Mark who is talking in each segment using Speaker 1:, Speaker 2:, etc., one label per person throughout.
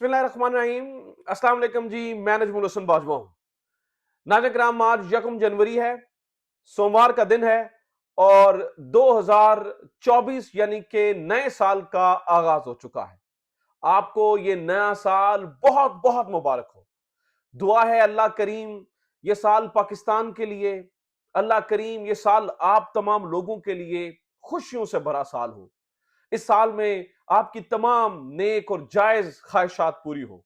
Speaker 1: बिस्मिल्लाहिर्रहमानिर्रहीम। अस्सलाम वालेकुम जी, मैं नजमुल हसन बाजवा हूँ। नाज़रीन किराम, आज 1 जनवरी है, सोमवार का दिन है और 2024 यानी कि नए साल का आगाज हो चुका है। आपको ये नया साल बहुत बहुत मुबारक हो। दुआ है अल्लाह करीम ये साल पाकिस्तान के लिए, अल्लाह करीम ये साल आप तमाम लोगों के लिए खुशियों से भरा साल हो। इस साल में आपकी तमाम नेक और जायज ख्वाहिशात पूरी हो।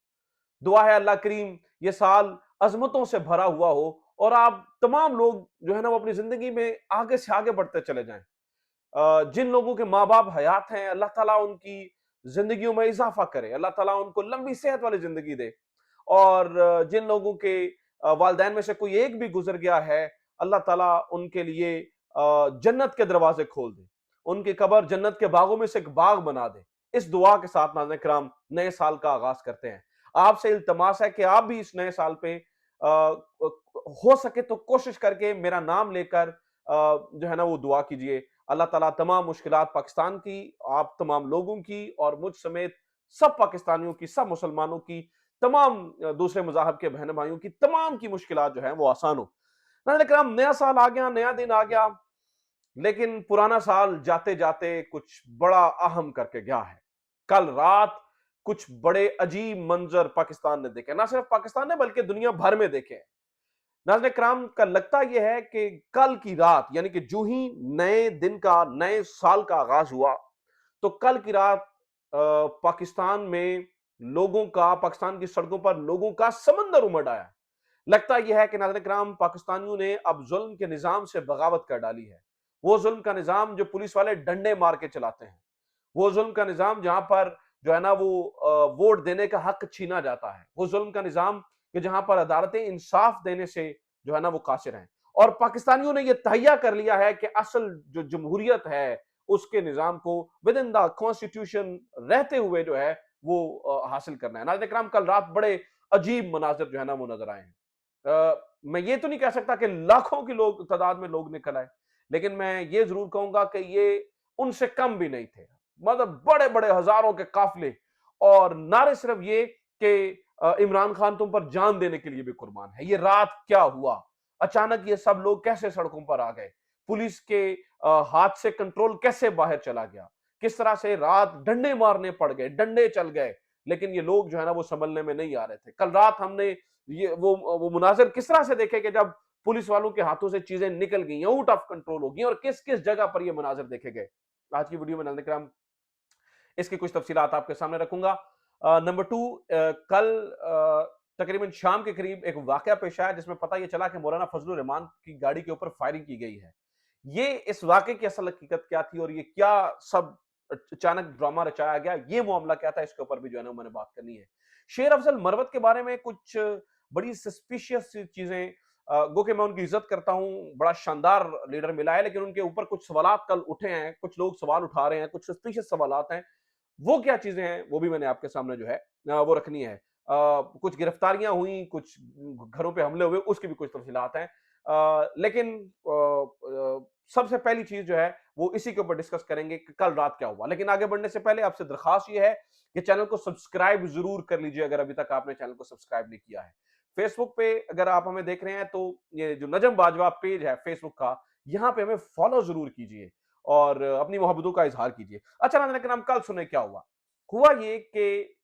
Speaker 1: दुआ है अल्लाह करीम ये साल अजमतों से भरा हुआ हो और आप तमाम लोग जो है ना वो अपनी जिंदगी में आगे से आगे बढ़ते चले जाएं। जिन लोगों के माँ बाप हयात हैं, अल्लाह ताला उनकी जिंदगियों में इजाफा करे, अल्लाह ताला उनको लंबी सेहत वाली जिंदगी दे। और जिन लोगों के वालदैन में से कोई एक भी गुजर गया है, अल्लाह ताला उनके लिए जन्नत के दरवाजे खोल दे, उनकी कब्र जन्नत के बागों में से एक बाग बना दे। इस दुआ के साथ नाज़रीन किराम नए साल का आगाज करते हैं। आपसे इल्तमास है कि आप भी इस नए साल पे हो सके तो कोशिश करके मेरा नाम लेकर जो है ना वो दुआ कीजिए। अल्लाह ताला तमाम मुश्किलात पाकिस्तान की, आप तमाम लोगों की और मुझ समेत सब पाकिस्तानियों की, सब मुसलमानों की, तमाम दूसरे मज़ाहब के बहन भाइयों की तमाम की मुश्किलात जो है वो आसान हो। नाज़रीन किराम, नया साल आ गया, नया दिन आ गया, लेकिन पुराना साल जाते जाते कुछ बड़ा अहम करके गया है। कल रात कुछ बड़े अजीब मंजर पाकिस्तान ने देखे, ना सिर्फ पाकिस्तान ने बल्कि दुनिया भर में देखे हैं। नाज़रीन किराम, का लगता यह है कि कल की रात यानी कि जो ही नए दिन का, नए साल का आगाज हुआ, तो कल की रात पाकिस्तान में लोगों का, पाकिस्तान की सड़कों पर लोगों का समंदर उमड़ आया। लगता यह है कि नाज़रीन किराम पाकिस्तानियों ने अब जुल्म के निजाम से बगावत कर डाली है। वो जुल्म का निजाम जो पुलिस वाले डंडे मार के चलाते हैं, वो जुल्म का निजाम जहां पर जो है ना वो वोट देने का हक छीना जाता है, वो जुल्म का निजाम कि जहां पर अदालतें इंसाफ देने से जो है ना वो कासिर हैं। और पाकिस्तानियों ने यह तहैया कर लिया है कि असल जो जमहूरियत है उसके निजाम को विद इन द कॉन्स्टिट्यूशन रहते हुए जो है वो हासिल करना है। नाज़रीन किराम, कल रात बड़े अजीब मनाजिर जो है ना वो नजर आए हैं। मैं ये तो नहीं कह सकता कि लाखों की लोग तादाद में लोग निकल आए, लेकिन मैं ये जरूर कहूंगा कि ये उनसे कम भी नहीं थे। मतलब बड़े बड़े हजारों के काफिले, और नारे सिर्फ ये कि इमरान खान तुम पर जान देने के लिए भी कुर्बान है। ये रात क्या हुआ, अचानक ये सब लोग कैसे सड़कों पर आ गए, पुलिस के हाथ से कंट्रोल कैसे बाहर चला गया, किस तरह से रात डंडे मारने पड़ गए, डंडे चल गए, लेकिन ये लोग जो है ना वो संभलने में नहीं आ रहे थे। कल रात हमने ये वो मुनाजिर किस तरह से देखे कि जब पुलिस वालों के हाथों से चीजें निकल गई, आउट ऑफ कंट्रोल हो गई, और किस किस जगह पर ये मुनाजिर देखे गए। आज की वीडियो में नाज़रीन किराम इसकी कुछ तफसीलात आपके सामने रखूंगा। नंबर टू, कल तकरीबन शाम के करीब एक वाकया पेश आया जिसमें पता यह चला कि मौलाना फजलुर रहमान की गाड़ी के ऊपर फायरिंग की गई है। ये इस वाकये की असल हकीकत क्या थी और ये क्या सब अचानक ड्रामा रचाया गया, ये मामला क्या था, इसके ऊपर भी जो है ना मैंने बात करनी है। शेर अफजल मरवत के बारे में कुछ बड़ी सस्पिशियस चीजें, गो कि मैं उनकी इज्जत करता हूं, बड़ा शानदार लीडर मिला है, लेकिन उनके ऊपर कुछ सवालात कल उठे हैं, कुछ लोग सवाल उठा रहे हैं, कुछ सस्पिशियस सवालात हैं। वो क्या चीजें हैं वो भी मैंने आपके सामने जो है वो रखनी है। कुछ गिरफ्तारियां हुई, कुछ घरों पे हमले हुए, उसकी भी कुछ तफसीलात हैं। लेकिन सबसे पहली चीज जो है वो इसी के ऊपर डिस्कस करेंगे कि कल रात क्या हुआ। लेकिन आगे बढ़ने से पहले आपसे दरखास्त ये है कि चैनल को सब्सक्राइब जरूर कर लीजिए अगर अभी तक आपने चैनल को सब्सक्राइब नहीं किया है। फेसबुक पे अगर आप हमें देख रहे हैं तो ये जो नजम बाजवा पेज है फेसबुक का, यहाँ पे हमें फॉलो जरूर कीजिए और अपनी मोहब्बतों का इजहार कीजिए। अच्छा नाज़रीन करम, कल सुने क्या हुआ। हुआ ये कि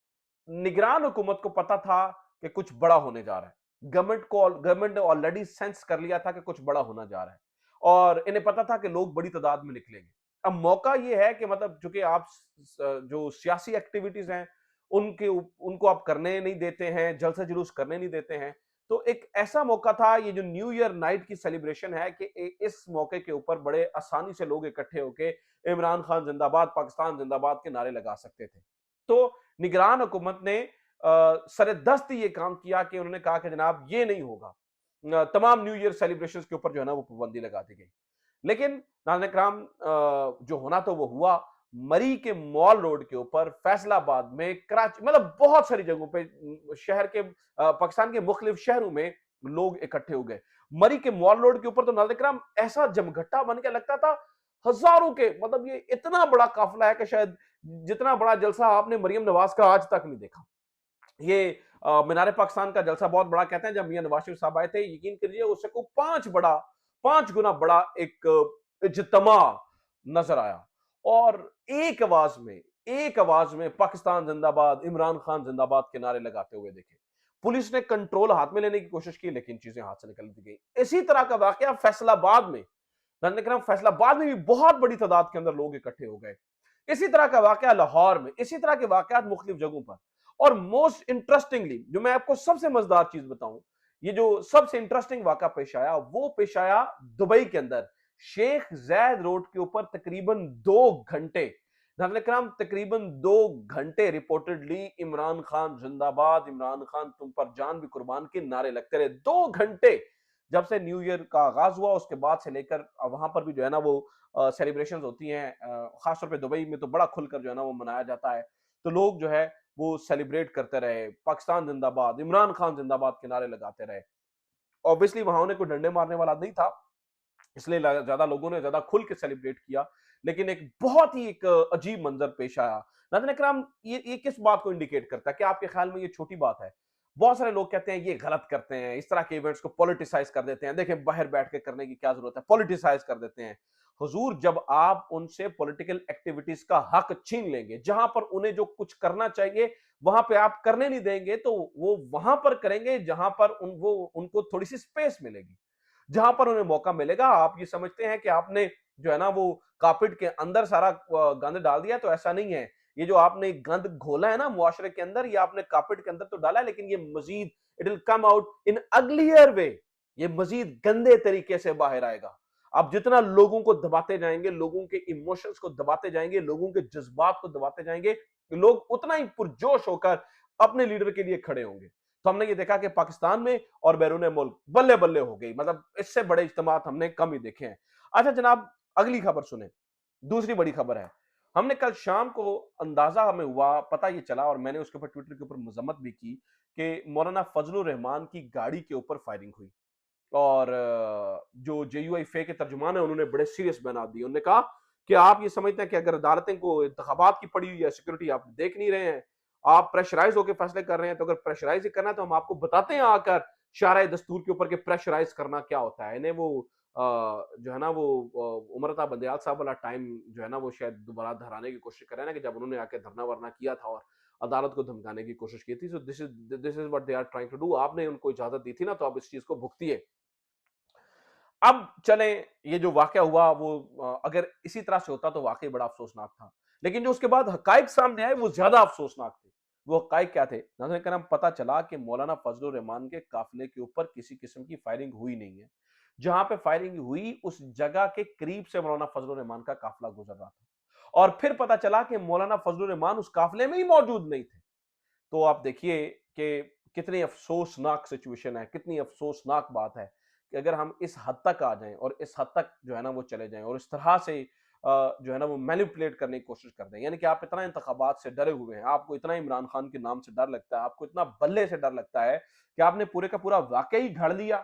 Speaker 1: निगरान हुकूमत को पता था कि कुछ बड़ा होने जा रहा है। गवर्नमेंट ने ऑलरेडी सेंस कर लिया था कि कुछ बड़ा होना जा रहा है और इन्हें पता था कि लोग बड़ी तादाद में निकलेंगे। अब मौका ये है कि मतलब चूंकि आप जो सियासी एक्टिविटीज हैं उनको आप करने नहीं देते हैं, जलसा जुलूस करने नहीं देते हैं, तो एक ऐसा मौका था, ये जो न्यू ईयर नाइट की सेलिब्रेशन है, कि इस मौके के ऊपर बड़े आसानी से लोग इकट्ठे होके इमरान खान जिंदाबाद, पाकिस्तान जिंदाबाद के नारे लगा सकते थे। तो निगरान हुकूमत ने सरेदस्त ये काम किया कि उन्होंने कहा कि जनाब ये नहीं होगा, तमाम न्यू ईयर सेलिब्रेशंस के ऊपर जो है ना वो पाबंदी लगा दी गई। लेकिन नाज़रीन कराम, जो होना तो वो हुआ। मरी के मॉल रोड के ऊपर, फैसलाबाद में, कराची, मतलब बहुत सारी जगहों पे शहर के पाकिस्तान के मुख्तलिफ शहरों में लोग इकट्ठे हो गए। मरी के मॉल रोड के ऊपर तो नाज़रीन कराम ऐसा जमघट्टा बन के लगता था, हजारों के, मतलब ये इतना बड़ा काफिला है कि शायद जितना बड़ा जलसा आपने मरियम नवाज का आज तक नहीं देखा। یہ मीनार पाकिस्तान का जलसा बहुत बड़ा कहते हैं, जब मियां नवाज शरीफ साहब आए थे, यकीन करिए उससे को 5 गुना बड़ा एक इज्तिमा नजर आया। और एक आवाज में पाकिस्तान जिंदाबाद, इमरान खान जिंदाबाद के नारे लगाते हुए देखे। पुलिस ने कंट्रोल हाथ में लेने की कोशिश की, लेकिन चीजें हाथ से निकल गई। इसी तरह का वाकया फैसलाबाद में, फैसलाबाद में भी बहुत बड़ी तादाद के अंदर लोग इकट्ठे हो गए। इसी तरह का वाकया लाहौर में, इसी तरह के वाकयात मुख्तलिफ जगहों पर। और मोस्ट इंटरेस्टिंगली, जो मैं आपको सबसे मजेदार चीज बताऊं, ये जो सबसे इंटरेस्टिंग वाकया पेश आया, वो पेश आया दुबई के अंदर, शेख जायद रोड के ऊपर तकरीबन 2 घंटे, तकरीबन 2 घंटे रिपोर्टेडली इमरान खान जिंदाबाद, इमरान खान तुम पर जान भी कुर्बान के नारे लगते रहे 2 घंटे। जब से न्यू ईयर का आगाज हुआ उसके बाद से लेकर वहां पर भी जो है ना वो सेलिब्रेशंस होती हैं, खासतौर पे दुबई में तो बड़ा खुलकर जो है ना वो मनाया जाता है। तो लोग जो है वो सेलिब्रेट करते रहे, पाकिस्तान जिंदाबाद, इमरान खान जिंदाबाद के नारे लगाते रहे। ऑब्वियसली वहां उन्हें कोई डंडे मारने वाला नहीं था, इसलिए ज्यादा लोगों ने ज्यादा खुल के सेलिब्रेट किया। लेकिन एक बहुत ही एक अजीब मंजर पेश आया। नाज़रीन इकराम, ये किस बात को इंडिकेट करता है? क्या आपके ख्याल में ये छोटी बात है? बहुत सारे लोग कहते हैं ये गलत करते हैं, इस तरह के इवेंट्स को पॉलिटिसाइज कर देते हैं। देखें, बाहर बैठ के करने की क्या जरूरत है, पॉलिटिसाइज कर देते हैं। हुजूर, जब आप उनसे पॉलिटिकल एक्टिविटीज का हक छीन लेंगे, जहां पर उन्हें जो कुछ करना चाहिए वहां पे आप करने नहीं देंगे, तो वो वहां पर करेंगे जहां पर उनको थोड़ी सी स्पेस मिलेगी, जहां पर उन्हें मौका मिलेगा। आप ये समझते हैं कि आपने जो है ना वो कारपेट के अंदर सारा गंद डाल दिया, तो ऐसा नहीं है। ये जो आपने गंद घोला है ना मुआशरे के अंदर, ये आपने कारपेट के अंदर तो डाला है, लेकिन ये मजीद it will come out in uglier way, ये मजीद गंदे तरीके से बाहर आएगा। आप जितना लोगों को दबाते जाएंगे, लोगों के इमोशंस को दबाते जाएंगे, लोगों के जज्बात को दबाते जाएंगे, लोग उतना ही पुरजोश होकर अपने लीडर के लिए खड़े होंगे। तो हमने ये देखा कि पाकिस्तान में और बैरून मुल्क बल्ले बल्ले हो गई, मतलब इससे बड़े इज्तिमात हमने कम ही देखे हैं। अच्छा जनाब, अगली खबर सुने, दूसरी बड़ी खबर है। हमने कल शाम को अंदाजा हमें हुआ, पता ये चला, और मैंने उसके ऊपर ट्विटर के ऊपर मजम्मत भी की, कि मौलाना फजलुर रहमान की गाड़ी के ऊपर फायरिंग हुई। और जो JUI के तर्जुमान है उन्होंने बड़े सीरियस बयान दिए। उन्होंने कहा कि आप ये समझते हैं कि अगर अदालतें को इंतखाबात की पड़ी हुई है, सिक्योरिटी आप देख नहीं रहे हैं, आप प्रेशराइज होकर फैसले कर रहे हैं, तो अगर प्रेशराइज ही करना है तो हम आपको बताते हैं आकर शारा दस्तूर के ऊपर कि प्रेशराइज करना क्या होता है। इन्हें वो जो है ना वो उमरता बंदयाल साहब वाला टाइम जो है ना वो शायद दोबारा दोहराने की कोशिश कर रहे हैं ना, कि जब उन्होंने आके धरना वरना किया था और अदालत को धमकाने की कोशिश की थी। So this is what they are trying to do. आपने उनको इजाजत दी थी ना, तो आप इस चीज को भुगतिए। अब चले, ये जो वाकया हुआ वो अगर इसी तरह से होता तो वाकई बड़ा अफसोसनाक था, लेकिन जो उसके बाद हकाइक सामने आए वो ज्यादा अफसोसनाक थे। वो हकाइक क्या थे? नाज़रीन करम, पता चला कि मौलाना फजलुर रहमान के काफिले के ऊपर किसी किस्म की फायरिंग हुई नहीं है। जहां पे फायरिंग हुई उस जगह के करीब से मौलाना फजलुर रहमान का काफिला गुजर रहा था, और फिर पता चला कि मौलाना फजलुर रहमान उस काफिले में ही मौजूद नहीं थे। तो आप देखिए कि कितनी अफसोसनाक सिचुएशन है, कितनी अफसोसनाक बात है कि अगर हम इस हद तक आ जाएं और इस हद तक जो है ना वो चले जाएं और इस तरह से जो है ना वो मैनिपुलेट करने की कोशिश कर दें। यानी कि आप इतना इंतखाबात से डरे हुए हैं, आपको इतना इमरान खान के नाम से डर लगता है, आपको इतना बल्ले से डर लगता है कि आपने पूरे का पूरा वाकई घड़ लिया,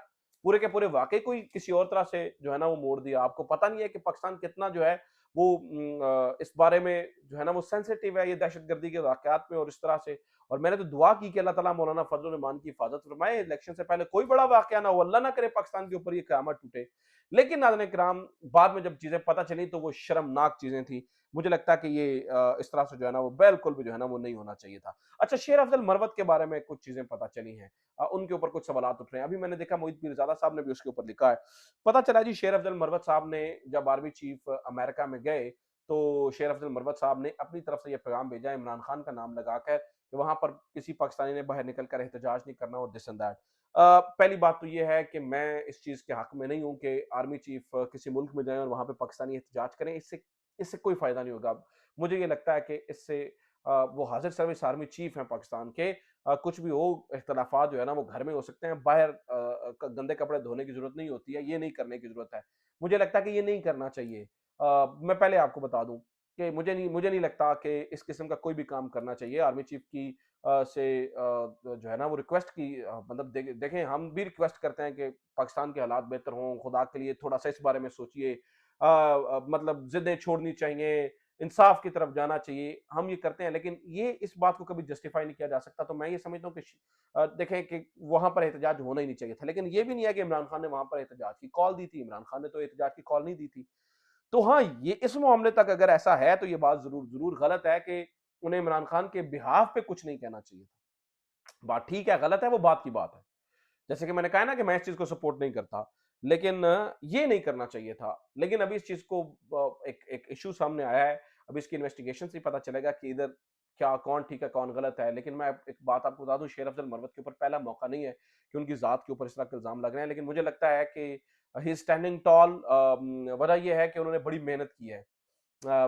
Speaker 1: पूरे के पूरे वाकई कोई किसी और तरह से जो है ना वो मोड़ दिया। आपको पता नहीं है कि पाकिस्तान कितना जो है वो इस बारे में जो है ना वो सेंसिटिव है, ये दहशतगर्दी के वाकयात में और इस तरह से। और मैंने तो दुआ की कि अल्लाह ताला मौलाना फजलुर रहमान की हिफाजत फरमाए, इलेक्शन से पहले कोई बड़ा वाकया ना हो, अल्लाह ना करे पाकिस्तान के ऊपर ये क़यामत टूटे। लेकिन नाज़रीन किराम, बाद में जब चीजें पता चली तो वो शर्मनाक चीजें थी। मुझे लगता है कि ये इस तरह से जो है ना वो बिल्कुल भी जो है ना वो नहीं होना चाहिए था। अच्छा, शेर अफजल मरवत के बारे में कुछ चीजें पता चली हैं, उनके ऊपर कुछ सवालात उठ रहे हैं। अभी मैंने देखा मोहित पीरजादा साहब ने भी उसके ऊपर लिखा है। पता चला जी, शेर अफजल मरवत साहब ने जब आर्मी चीफ अमेरिका में गए, तो शेर अफजल मरवत साहब ने अपनी तरफ से यह पैगाम भेजा इमरान खान का नाम लगाकर कि वहां पर किसी पाकिस्तानी ने बाहर निकलकर एहतजाज नहीं करना और दिस एंड दैट। पहली बात तो यह है कि मैं इस चीज के हक में नहीं हूं कि आर्मी चीफ किसी मुल्क में जाए और वहां पे पाकिस्तानी एहतजाज करें। इससे इससे कोई फायदा नहीं होगा। मुझे ये लगता है कि इससे वो हाजिर सर्विस आर्मी चीफ हैं पाकिस्तान के, कुछ भी हो, इख्तलाफात जो है ना वो घर में हो सकते हैं, बाहर गंदे कपड़े धोने की जरूरत नहीं होती है, ये नहीं करने की जरूरत है। मुझे लगता है कि ये नहीं करना चाहिए। मैं पहले आपको बता दूं कि मुझे नहीं लगता कि इस किस्म का कोई भी काम करना चाहिए। आर्मी चीफ की से जो है ना वो रिक्वेस्ट की, मतलब देखें, हम भी रिक्वेस्ट करते हैं कि पाकिस्तान के हालात बेहतर हों, खुदा के लिए थोड़ा सा इस बारे में सोचिए। मतलब जिद्दें छोड़नी चाहिए, انصاف کی طرف جانا چاہیے. ہم یہ کرتے ہیں لیکن یہ اس بات کو کبھی جسٹیفائی نہیں کیا جا سکتا. تو میں یہ سمجھتا ہوں کہ دیکھیں کہ وہاں پر احتجاج ہونا ہی نہیں چاہیے تھا, لیکن یہ بھی نہیں ہے کہ عمران خان نے وہاں پر احتجاج کی کال دی تھی. عمران خان نے تو احتجاج کی کال نہیں دی تھی. تو ہاں, یہ اس معاملے تک اگر ایسا ہے تو یہ بات ضرور غلط ہے کہ انہیں عمران خان کے بہاف پہ کچھ نہیں کہنا چاہیے تھا. بات ٹھیک ہے, غلط ہے, وہ بات کی بات ہے. جیسے کہ میں نے کہا نا کہ میں اس چیز کو سپورٹ نہیں کرتا, لیکن یہ نہیں کرنا چاہیے تھا. لیکن ابھی اس چیز کو ایک ایشو سامنے آیا ہے, ابھی اس کی انویسٹیگیشن سے پتہ چلے گا کہ ادھر کیا کون ٹھیک ہے کون غلط ہے. لیکن میں ایک بات آپ کو بتا دوں, شیر افضل مروت کے اوپر پہلا موقع نہیں ہے کہ ان کی ذات کے اوپر اس طرح کے الزام لگ رہے ہیں, لیکن مجھے لگتا ہے کہ ہی اسٹینڈنگ ٹال. وجہ یہ ہے کہ انہوں نے بڑی محنت کی ہے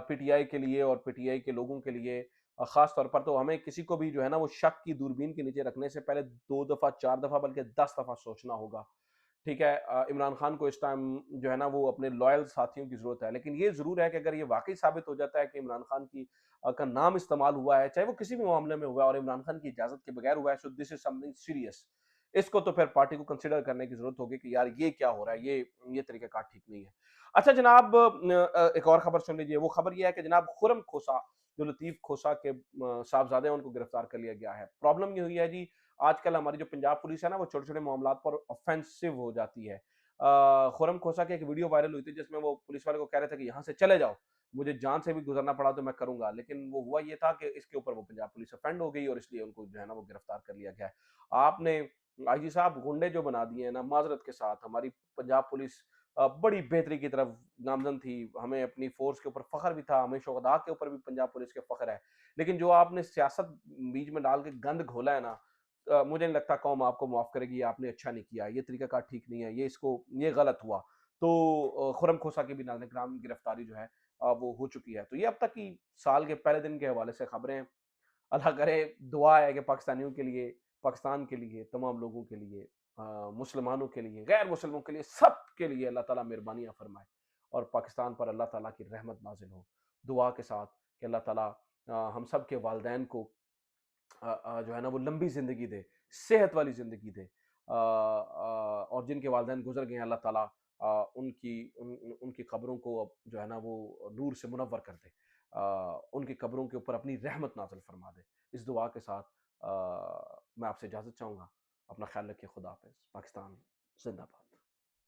Speaker 1: پی ٹی آئی کے لیے اور پی ٹی آئی کے لوگوں کے لیے خاص طور پر. تو ہمیں کسی کو بھی جو ہے نا وہ شک کی دوربین کے نیچے رکھنے سے پہلے 2 دفعہ 4 دفعہ بلکہ 10 دفعہ سوچنا ہوگا. ٹھیک ہے, عمران خان کو اس ٹائم جو ہے نا وہ اپنے لائل ساتھیوں کی ضرورت ہے. لیکن یہ ضرور ہے کہ اگر یہ واقعی ثابت ہو جاتا ہے کہ عمران خان کا نام استعمال ہوا ہے, چاہے وہ کسی بھی معاملے میں ہوا ہے, اور عمران خان کی اجازت کے بغیر ہوا ہے, سو دس از سم تھنگ سیریس. اس کو تو پھر پارٹی کو کنسیڈر کرنے کی ضرورت ہوگی کہ یار یہ کیا ہو رہا ہے, یہ طریقہ کار ٹھیک نہیں ہے. اچھا جناب, ایک اور خبر سن لیجیے. وہ خبر یہ ہے کہ جناب خرم کھوسا, جو لطیف کھوسا کے صاحبزادے ہیں, ان کو گرفتار کر لیا گیا ہے. پرابلم یہ ہوئی ہے جی, آج کل ہماری جو پنجاب پولیس ہے نا, وہ چھوٹے چھوٹے معاملات پر آفینسو ہو جاتی ہے. خرم کھوسا کی ایک ویڈیو وائرل ہوئی تھی جس میں وہ پولیس والے کو کہہ رہے تھے کہ یہاں سے چلے جاؤ, مجھے جان سے بھی گزرنا پڑا تو میں کروں گا. لیکن وہ ہوا یہ تھا کہ اس کے اوپر وہ پنجاب پولیس افینڈ ہو گئی اور اس لیے ان کو جو ہے نا وہ گرفتار کر لیا گیا ہے. آپ نے آئی جی صاحب گنڈے جو بنا دیے ہیں نا, معذرت کے ساتھ, ہماری پنجاب پولیس بڑی بہتری کی طرف گامزن تھی. ہمیں اپنی فورس کے اوپر فخر بھی تھا, ہمیں شہداء کے اوپر بھی پنجاب پولیس کے فخر ہے. لیکن جو آپ نے سیاست بیچ میں ڈال کے گند گھولا ہے نا, مجھے نہیں لگتا قوم آپ کو معاف کرے گی. آپ نے اچھا نہیں کیا, یہ طریقہ کار ٹھیک نہیں ہے, یہ غلط ہوا. تو خرم کھوسا کی بھی ناظرین کرام گرفتاری جو ہے وہ ہو چکی ہے. تو یہ اب تک کی سال کے پہلے دن کے حوالے سے خبریں ہیں. اللہ کرے, دعا ہے کہ پاکستانیوں کے لیے, پاکستان کے لیے, تمام لوگوں کے لیے, مسلمانوں کے لیے, غیر مسلموں کے لیے, سب کے لیے اللہ تعالیٰ مہربانیاں فرمائے اور پاکستان پر اللہ تعالیٰ کی رحمت نازل ہو. دعا کے ساتھ کہ اللہ تعالیٰ ہم سب کے والدین کو جو ہے نا وہ لمبی زندگی دے, صحت والی زندگی دے, اور جن کے والدین گزر گئے ہیں اللہ تعالیٰ ان کی قبروں کو اب جو ہے نا وہ نور سے منور کر دے, ان کی قبروں کے اوپر اپنی رحمت نازل فرما دے. اس دعا کے ساتھ میں آپ سے اجازت چاہوں گا. اپنا خیال رکھیے. خدا حافظ. پاکستان زندہ باد.